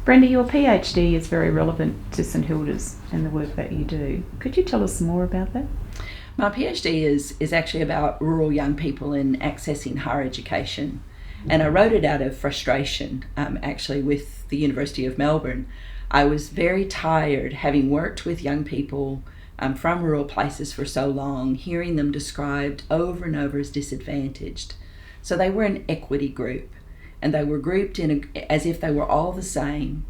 Brenda, your PhD is very relevant to St Hilda's and the work that you do. Could you tell us more about that? My PhD is actually about rural young people and accessing higher education. And I wrote it out of frustration, actually, with the University of Melbourne. I was very tired, having worked with young people from rural places for so long, hearing them described over and over as disadvantaged. So they were an equity group, and they were grouped as if they were all the same.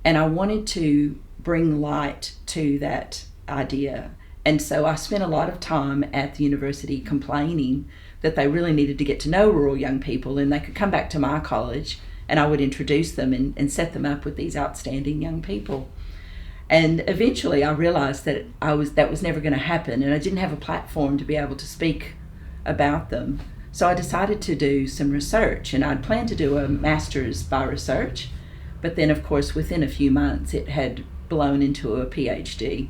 And I wanted to bring light to that idea. And so I spent a lot of time at the university complaining that they really needed to get to know rural young people, and they could come back to my college and I would introduce them and set them up with these outstanding young people. And eventually I realized that that was never going to happen, and I didn't have a platform to be able to speak about them. So I decided to do some research, and I'd planned to do a master's by research, but then of course within a few months it had blown into a PhD,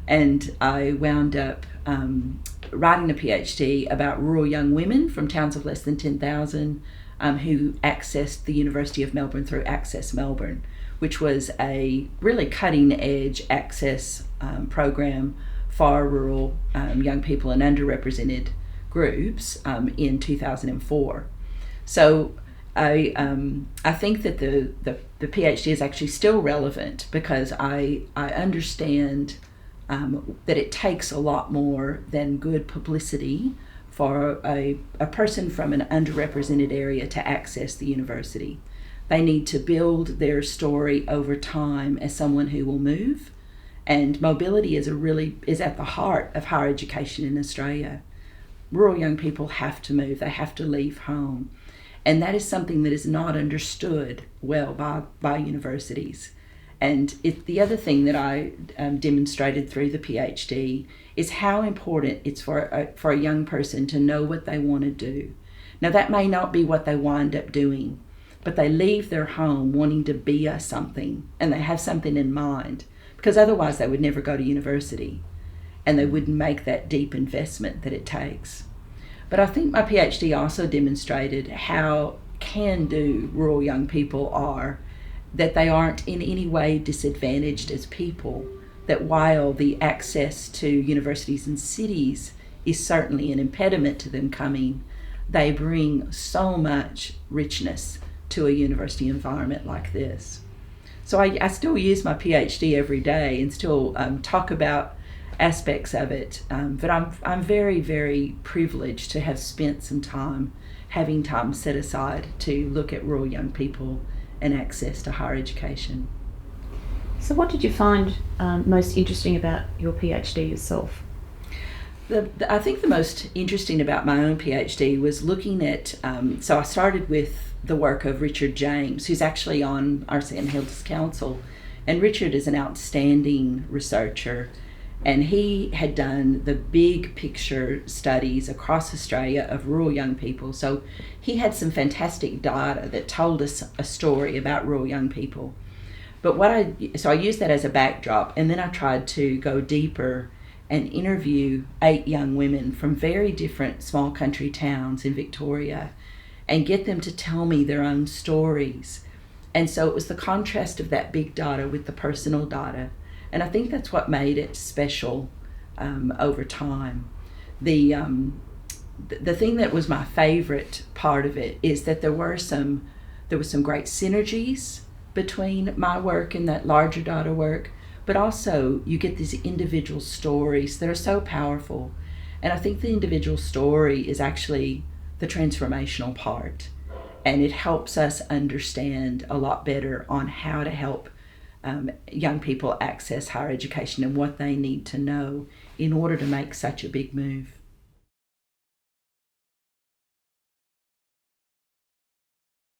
and I wound up writing a PhD about rural young women from towns of less than 10,000 who accessed the University of Melbourne through Access Melbourne, which was a really cutting edge access program for rural young people and underrepresented groups in 2004. So I think that the PhD is actually still relevant because I understand that it takes a lot more than good publicity for a person from an underrepresented area to access the university. They need to build their story over time as someone who will move, and mobility is at the heart of higher education in Australia. Rural young people have to move, they have to leave home. And that is something that is not understood well by universities. And the other thing that I demonstrated through the PhD is how important it's for a young person to know what they want to do. Now that may not be what they wind up doing, but they leave their home wanting to be something, and they have something in mind, because otherwise they would never go to university, and they wouldn't make that deep investment that it takes. But I think my PhD also demonstrated how can-do rural young people are, that they aren't in any way disadvantaged as people, that while the access to universities and cities is certainly an impediment to them coming, they bring so much richness to a university environment like this. So I still use my PhD every day and still talk about aspects of it, but I'm very, very privileged to have spent some time, having time set aside to look at rural young people and access to higher education. So what did you find most interesting about your PhD yourself? I think the most interesting about my own PhD was looking at, so I started with the work of Richard James, who's actually on our St Hilda's Council, and Richard is an outstanding researcher, and he had done the big picture studies across Australia of rural young people. So he had some fantastic data that told us a story about rural young people. But so I used that as a backdrop, and then I tried to go deeper and interview 8 young women from very different small country towns in Victoria and get them to tell me their own stories. And so it was the contrast of that big data with the personal data. And I think that's what made it special over time. The thing that was my favorite part of it is that there was some great synergies between my work and that larger data work, but also you get these individual stories that are so powerful. And I think the individual story is actually the transformational part, and it helps us understand a lot better on how to help young people access higher education and what they need to know in order to make such a big move.